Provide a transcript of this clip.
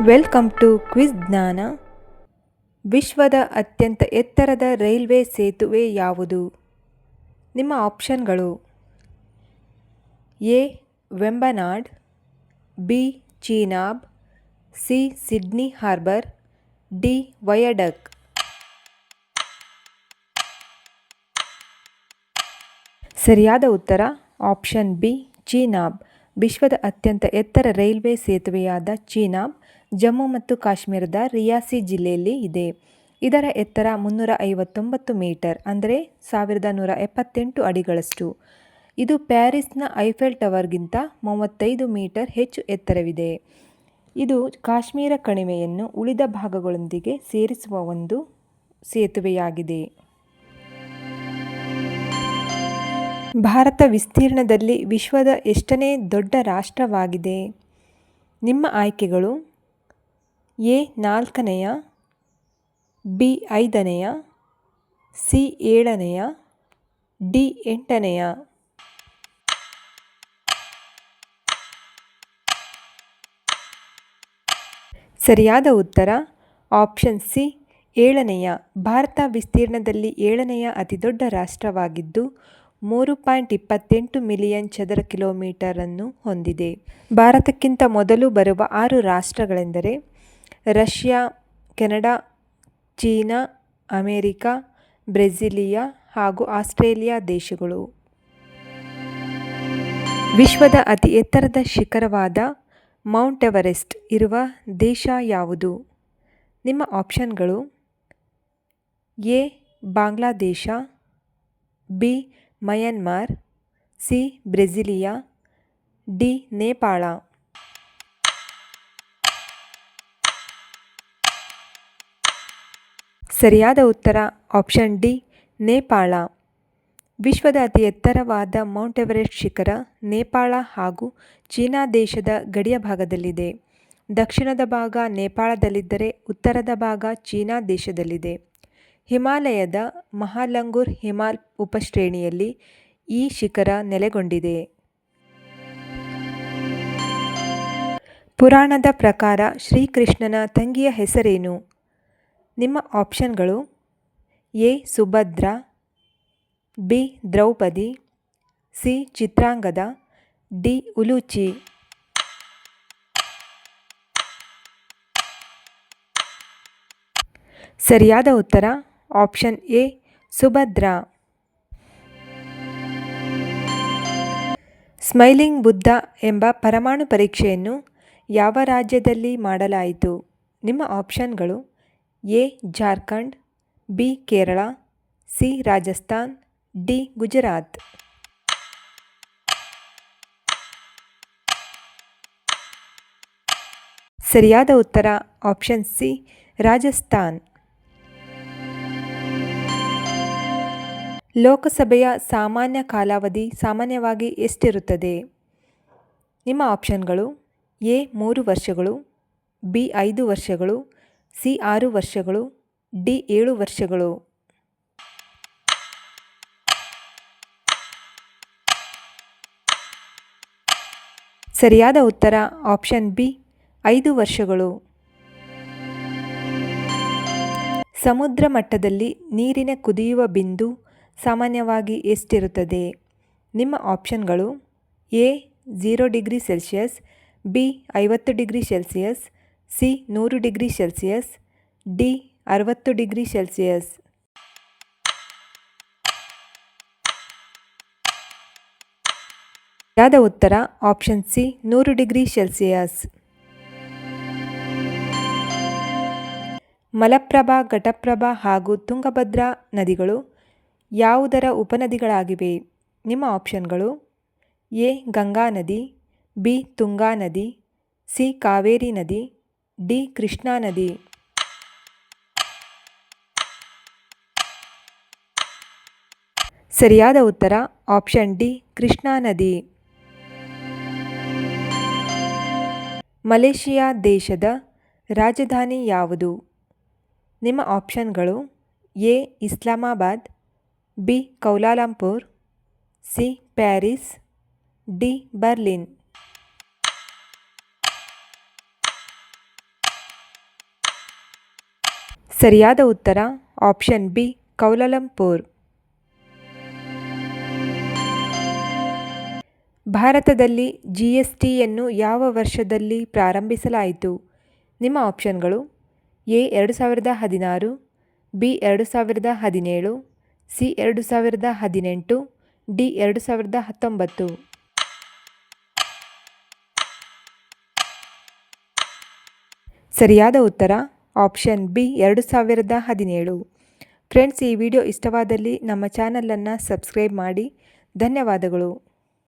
Welcome to quiz ಜ್ಞಾನ. ವಿಶ್ವದ ಅತ್ಯಂತ ಎತ್ತರದ ರೈಲ್ವೆ ಸೇತುವೆ ಯಾವುದು? ನಿಮ್ಮ ಆಪ್ಷನ್ಗಳು: A Vembanad, B Chenab, C Sydney Harbour, D viaduct. ಸರಿಯಾದ ಉತ್ತರ ಆಪ್ಷನ್ ಬಿ ಚೀನಾಬ್. ವಿಶ್ವದ ಅತ್ಯಂತ ಎತ್ತರ ರೈಲ್ವೆ ಸೇತುವೆಯಾದ ಚೀನಾಬ್ ಜಮ್ಮು ಮತ್ತು ಕಾಶ್ಮೀರದ ರಿಯಾಸಿ ಜಿಲ್ಲೆಯಲ್ಲಿ ಇದೆ. ಇದರ ಎತ್ತರ 359 ಮೀಟರ್ ಅಂದರೆ 1178 ಅಡಿಗಳಷ್ಟು. ಇದು ಪ್ಯಾರಿಸ್ನ ಐಫೆಲ್ ಟವರ್ಗಿಂತ 35 ಮೀಟರ್ ಹೆಚ್ಚು ಎತ್ತರವಿದೆ. ಇದು ಕಾಶ್ಮೀರ ಕಣಿವೆಯನ್ನು ಉಳಿದ ಭಾಗಗಳೊಂದಿಗೆ ಸೇರಿಸುವ ಒಂದು ಸೇತುವೆಯಾಗಿದೆ. ಭಾರತ ವಿಸ್ತೀರ್ಣದಲ್ಲಿ ವಿಶ್ವದ ಎಷ್ಟನೇ ದೊಡ್ಡ ರಾಷ್ಟ್ರವಾಗಿದೆ? ನಿಮ್ಮ ಆಯ್ಕೆಗಳು: ಎ 4ನೆಯ, ಬಿ 5ನೆಯ, ಸಿ 7ನೆಯ, ಡಿ 8ನೆಯ. ಸರಿಯಾದ ಉತ್ತರ ಆಪ್ಷನ್ ಸಿ 7ನೆಯ. ಭಾರತ ವಿಸ್ತೀರ್ಣದಲ್ಲಿ 7ನೆಯ ಅತಿದೊಡ್ಡ ರಾಷ್ಟ್ರವಾಗಿದ್ದು 3.28 ಮಿಲಿಯನ್ ಚದರ ಕಿಲೋಮೀಟರನ್ನು ಹೊಂದಿದೆ. ಭಾರತಕ್ಕಿಂತ ಮೊದಲು ಬರುವ 6 ರಾಷ್ಟ್ರಗಳೆಂದರೆ ರಷ್ಯಾ, ಕೆನಡಾ, ಚೀನಾ, ಅಮೆರಿಕ, ಬ್ರೆಜಿಲಿಯಾ ಹಾಗೂ ಆಸ್ಟ್ರೇಲಿಯಾ ದೇಶಗಳು. ವಿಶ್ವದ ಅತಿ ಎತ್ತರದ ಶಿಖರವಾದ ಮೌಂಟ್ ಎವರೆಸ್ಟ್ ಇರುವ ದೇಶ ಯಾವುದು? ನಿಮ್ಮ ಆಪ್ಷನ್ಗಳು: A Bangladesh, B Myanmar, C Brasilia, D Nepal. ಸರಿಯಾದ ಉತ್ತರ ಆಪ್ಷನ್ ಡಿ ನೇಪಾಳ. ವಿಶ್ವದ ಅತಿ ಎತ್ತರವಾದ ಮೌಂಟ್ ಎವರೆಸ್ಟ್ ಶಿಖರ ನೇಪಾಳ ಹಾಗೂ ಚೀನಾ ದೇಶದ ಗಡಿಯ ಭಾಗದಲ್ಲಿದೆ. ದಕ್ಷಿಣದ ಭಾಗ ನೇಪಾಳದಲ್ಲಿದ್ದರೆ ಉತ್ತರದ ಭಾಗ ಚೀನಾ ದೇಶದಲ್ಲಿದೆ. ಹಿಮಾಲಯದ ಮಹಾಲಂಗೂರ್ ಹಿಮಾಲ್ ಉಪಶ್ರೇಣಿಯಲ್ಲಿ ಈ ಶಿಖರ ನೆಲೆಗೊಂಡಿದೆ. ಪುರಾಣದ ಪ್ರಕಾರ ಶ್ರೀಕೃಷ್ಣನ ತಂಗಿಯ ಹೆಸರೇನು? ನಿಮ್ಮ ಆಪ್ಷನ್ಗಳು: A Subhadra, B Draupadi, C Chitrangada, D Uluchi. ಸರಿಯಾದ ಉತ್ತರ option A Subhadra. Smiling Buddha ಎಂಬ ಪರಮಾಣು ಪರೀಕ್ಷೆಯನ್ನು ಯಾವ ರಾಜ್ಯದಲ್ಲಿ ಮಾಡಲಾಯಿತು? ನಿಮ್ಮ ಆಪ್ಷನ್ಗಳು: A Jharkhand, B Kerala, C Rajasthan, D Gujarat. ಸರಿಯಾದ ಉತ್ತರ ಆಪ್ಷನ್ ಸಿ ರಾಜಸ್ಥಾನ್. ಲೋಕಸಭೆಯ ಸಾಮಾನ್ಯ ಕಾಲಾವಧಿ ಸಾಮಾನ್ಯವಾಗಿ ಎಷ್ಟಿರುತ್ತದೆ? ನಿಮ್ಮ ಆಪ್ಷನ್ಗಳು: ಎ 3 ವರ್ಷಗಳು, ಬಿ 5 ವರ್ಷಗಳು, ಸಿ 6 ವರ್ಷಗಳು, ಡಿ 7 ವರ್ಷಗಳು. ಸರಿಯಾದ ಉತ್ತರ ಆಪ್ಷನ್ ಬಿ 5 ವರ್ಷಗಳು. ಸಮುದ್ರ ಮಟ್ಟದಲ್ಲಿ ನೀರಿನ ಕುದಿಯುವ ಬಿಂದು ಸಾಮಾನ್ಯವಾಗಿ ಎಷ್ಟಿರುತ್ತದೆ? ನಿಮ್ಮ ಆಪ್ಷನ್ಗಳು: A 0 degree Celsius, B 50 degree Celsius, C 100 degree Celsius, D 60 degree Celsius. ಸರಿಯಾದ ಉತ್ತರ option C 100 degree Celsius. Malaprabha, Ghataprabha ಹಾಗೂ ತುಂಗಭದ್ರಾ ನದಿಗಳು ಯಾವುದರ ಉಪನದಿಗಳಾಗಿವೆ? ನಿಮ್ಮ ಆಪ್ಷನ್ಗಳು: ಎ ಗಂಗಾ ನದಿ, ಬಿ ತುಂಗಾ ನದಿ, ಸಿ ಕಾವೇರಿ ನದಿ, ಡಿ ಕೃಷ್ಣಾ ನದಿ. ಸರಿಯಾದ ಉತ್ತರ ಆಪ್ಷನ್ ಡಿ ಕೃಷ್ಣಾ ನದಿ. ಮಲೇಷಿಯಾ ದೇಶದ ರಾಜಧಾನಿ ಯಾವುದು? ನಿಮ್ಮ ಆಪ್ಷನ್ಗಳು: A Islamabad, B Kuala Lumpur, C Paris, D Berlin. ಸರಿಯಾದ ಉತ್ತರ ಆಪ್ಷನ್ ಬಿ ಕೌಲಾಲಂಪುರ್. ಭಾರತದಲ್ಲಿ GSTಯನ್ನು ಯಾವ ವರ್ಷದಲ್ಲಿ ಪ್ರಾರಂಭಿಸಲಾಯಿತು? ನಿಮ್ಮ ಆಪ್ಷನ್ಗಳು ಎ 2016, ಬಿ 2017, ಸಿ 2018, ಡಿ 2019. ಸರಿಯಾದ ಉತ್ತರ ಆಪ್ಷನ್ ಬಿ 2017. ಫ್ರೆಂಡ್ಸ್, ಈ ವಿಡಿಯೋ ಇಷ್ಟವಾದಲ್ಲಿ ನಮ್ಮ ಚಾನಲನ್ನು ಸಬ್ಸ್ಕ್ರೈಬ್ ಮಾಡಿ. ಧನ್ಯವಾದಗಳು.